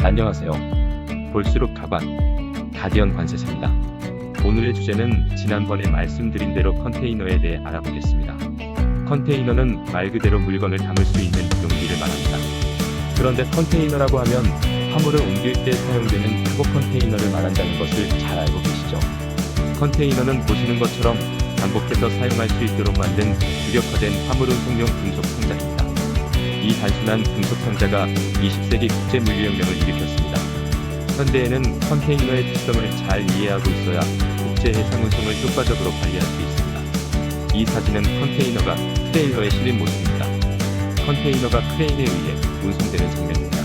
안녕하세요. 볼수록 가관, 가디언 관세사입니다. 오늘의 주제는 지난번에 말씀드린 대로 컨테이너에 대해 알아보겠습니다. 컨테이너는 말 그대로 물건을 담을 수 있는 용기를 말합니다. 그런데 컨테이너라고 하면 화물을 옮길 때 사용되는 카고 컨테이너를 말한다는 것을 잘 알고 계시죠? 컨테이너는 보시는 것처럼 반복해서 사용할 수 있도록 만든 규격화된 화물 운송용 금속 상자입니다. 이 단순한 금속 상자가 20세기 국제 물류혁명을 일으켰습니다. 현대에는 컨테이너의 특성을 잘 이해하고 있어야 국제 해상 운송을 효과적으로 관리할 수 있습니다. 이 사진은 컨테이너가 트레일러에 실린 모습입니다. 컨테이너가 크레인에 의해 운송되는 장면입니다.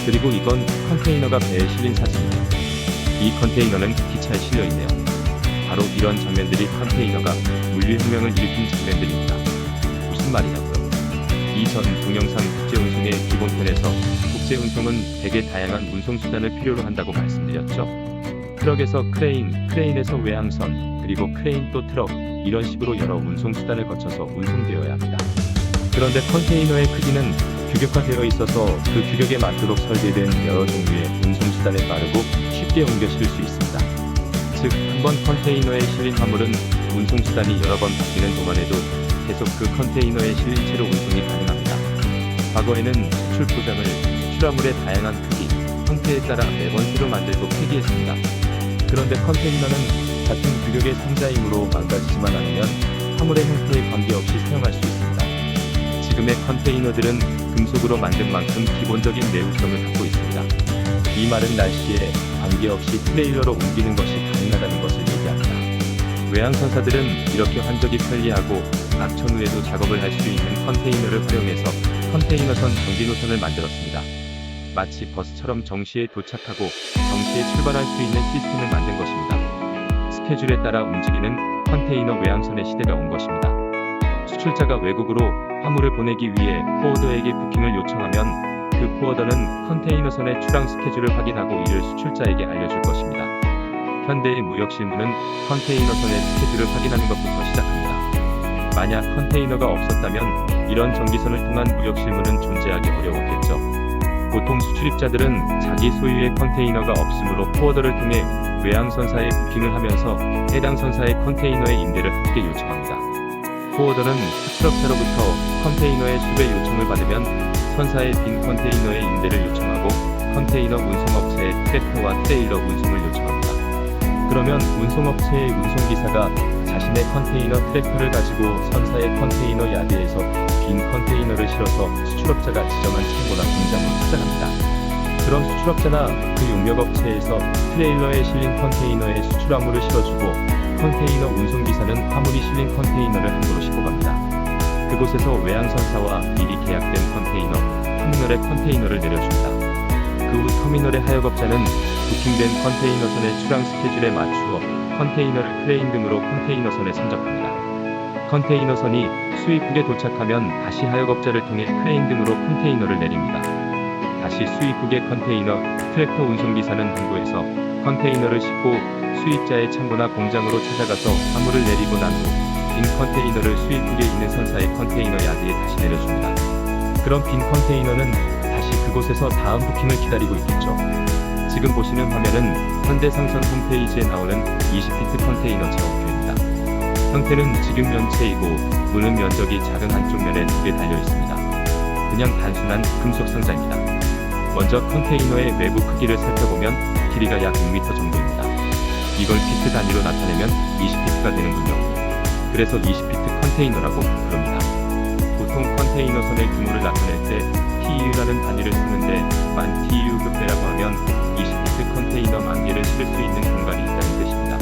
그리고 이건 컨테이너가 배에 실린 사진이에요. 이 컨테이너는 기차에 실려 있네요. 바로 이런 장면들이 컨테이너가 물류혁명을 일으킨 장면들입니다. 무슨 말이냐고요? 이전 동영상 국제운송의 기본편에서 국제운송은 대개 다양한 운송수단을 필요로 한다고 말씀드렸죠. 트럭에서 크레인, 크레인에서 외항선, 그리고 크레인 또 트럭, 이런 식으로 여러 운송수단을 거쳐서 운송되어야 합니다. 그런데 컨테이너의 크기는 규격화되어 있어서 그 규격에 맞도록 설계된 여러 종류의 운송수단에 빠르고 쉽게 옮겨 실을 수 있습니다. 즉, 한 번 컨테이너에 실린 화물은 운송수단이 여러 번 바뀌는 동안에도 계속 그 컨테이너에 실린 채로 운송이 가능합니다. 과거에는 수출 포장을 수출화물의 다양한 크기, 형태에 따라 매번 새로 만들고 폐기했습니다. 그런데 컨테이너는 같은 규격의 상자이므로 망가지지만 않으면 화물의 형태에 관계없이 사용할 수 있습니다. 지금의 컨테이너들은 금속으로 만든 만큼 기본적인 내구성을 갖고 있습니다. 이 마른 날씨에 관계없이 트레일러로 옮기는 것이 가능하다는 것을 얘기합니다. 외항선사들은 이렇게 환적이 편리하고 악천 후에도 작업을 할 수 있는 컨테이너를 활용해서 컨테이너선 정비 노선을 만들었습니다. 마치 버스처럼 정시에 도착하고 정시에 출발할 수 있는 시스템을 만든 것입니다. 스케줄에 따라 움직이는 컨테이너 외항선의 시대가 온 것입니다. 수출자가 외국으로 화물을 보내기 위해 포워더에게 부킹을 요청하면 그 포워더는 컨테이너선의 출항 스케줄을 확인하고 이를 수출자에게 알려줄 것입니다. 현대의 무역 실무는 컨테이너선의 스케줄을 확인하는 것부터 시작합니다. 만약 컨테이너가 없었다면 이런 전기선을 통한 무역 실무는 존재하기 어려웠겠죠. 보통 수출입자들은 자기 소유의 컨테이너가 없으므로 포워더를 통해 외항선사에 부킹을 하면서 해당 선사의 컨테이너의 임대를 함께 요청합니다. 포워더는 수출업자로부터 컨테이너의 수배 요청을 받으면 선사의 빈 컨테이너의 임대를 요청하고 컨테이너 운송업체의 트랙터와 트레일러 운송을 요청합니다. 그러면 운송업체의 운송기사가 자신의 컨테이너 트랙터를 가지고 선사의 컨테이너 야드에서 빈 컨테이너를 실어서 수출업자가 지정한 창고나 공장으로 찾아갑니다. 그럼 수출업자나 그 용역업체에서 트레일러에 실린 컨테이너에 수출화물을 실어주고 컨테이너 운송기사는 화물이 실린 컨테이너를 항구로 싣고 갑니다. 그곳에서 외항선사와 미리 계약된 컨테이너, 터미널에 컨테이너를 내려줍니다. 그 후 터미널의 하역업자는 부킹된 컨테이너선의 출항 스케줄에 맞추어 컨테이너를 크레인 등으로 컨테이너선에 선적합니다. 컨테이너선이 수입국에 도착하면 다시 하역업자를 통해 크레인 등으로 컨테이너를 내립니다. 다시 수입국의 컨테이너, 트랙터 운송기사는 항구에서 컨테이너를 싣고 수입자의 창고나 공장으로 찾아가서 화물을 내리고 난 후 빈 컨테이너를 수입국에 있는 선사의 컨테이너 야드에 다시 내려줍니다. 그럼 빈 컨테이너는 다시 그곳에서 다음 부킹을 기다리고 있겠죠. 지금 보시는 화면은 현대상선 홈페이지에 나오는 20피트 컨테이너 제어표입니다. 형태는 직육면체이고 무는 면적이 작은 한쪽 면에 2개 달려 있습니다. 그냥 단순한 금속 상자입니다. 먼저 컨테이너의 외부 크기를 살펴보면 길이가 약 6m 정도입니다. 이걸 피트 단위로 나타내면 20피트가 되는군요. 그래서 20피트 컨테이너라고 부릅니다. 보통 컨테이너선의 규모를 나타낼 때 TEU라는 단위를 쓰는데 만 TEU급 배라고 하면 20피트 컨테이너 만 개를 실을 수 있는 공간이 있다는 뜻입니다.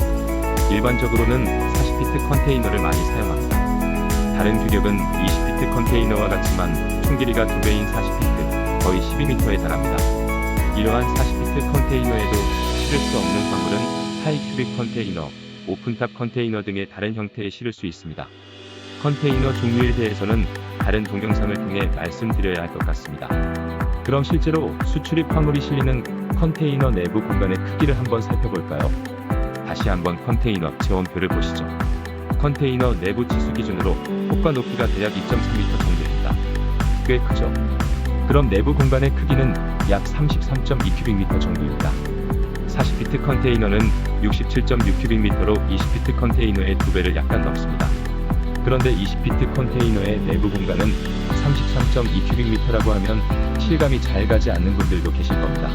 일반적으로는 40피트 컨테이너를 많이 사용합니다. 다른 규격은 20피트 컨테이너와 같지만 총 길이가 2배인 40피트, 거의 12m에 달합니다. 이러한 40피트 컨테이너에도 실을 수 없는 화물은 하이큐빅 컨테이너, 오픈탑 컨테이너 등의 다른 형태에 실을 수 있습니다. 컨테이너 종류에 대해서는 다른 동영상을 통해 말씀드려야 할 것 같습니다. 그럼 실제로 수출입 화물이 실리는 컨테이너 내부 공간의 크기를 한번 살펴볼까요? 다시 한번 컨테이너 제원표를 보시죠. 컨테이너 내부 치수 기준으로 폭과 높이가 대략 2.3m 정도입니다. 꽤 크죠? 그럼 내부 공간의 크기는 약 33.2큐빅미터 정도입니다. 40피트 컨테이너는 67.6큐빅미터로 20피트 컨테이너의 2배를 약간 넘습니다. 그런데 20피트 컨테이너의 내부 공간은 33.2큐빅미터라고 하면 실감이 잘 가지 않는 분들도 계실 겁니다.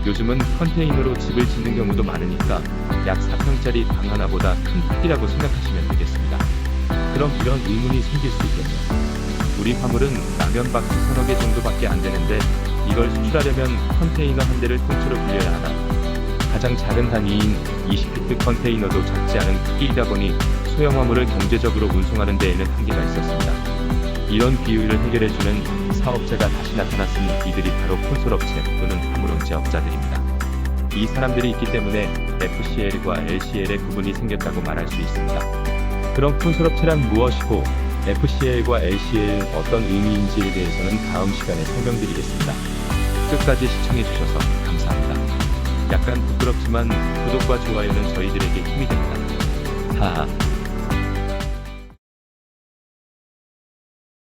요즘은 컨테이너로 집을 짓는 경우도 많으니까 약 4평짜리 방 하나보다 큰 크기라고 생각하시면 되겠습니다. 그럼 이런 의문이 생길 수 있겠네요. 우리 화물은 라면 박스 서너 개 정도밖에 안 되는데 이걸 수출하려면 컨테이너 한 대를 통째로 빌려야 하나? 가장 작은 단위인 20피트 컨테이너도 작지 않은 크기이다 보니 소형 화물을 경제적으로 운송하는 데에는 한계가 있었습니다. 이런 비효율을 해결해주는 사업자가 다시 나타났으니 이들이 바로 콘솔업체 또는 화물원 제업자들입니다. 이 사람들이 있기 때문에 FCL과 LCL의 구분이 생겼다고 말할 수 있습니다. 그럼 콘솔업체란 무엇이고 FCL과 LCL은 어떤 의미인지에 대해서는 다음 시간에 설명드리겠습니다. 끝까지 시청해주셔서 감사합니다. 약간 부끄럽지만 구독과 좋아요는 저희들에게 힘이 됩니다. 하하.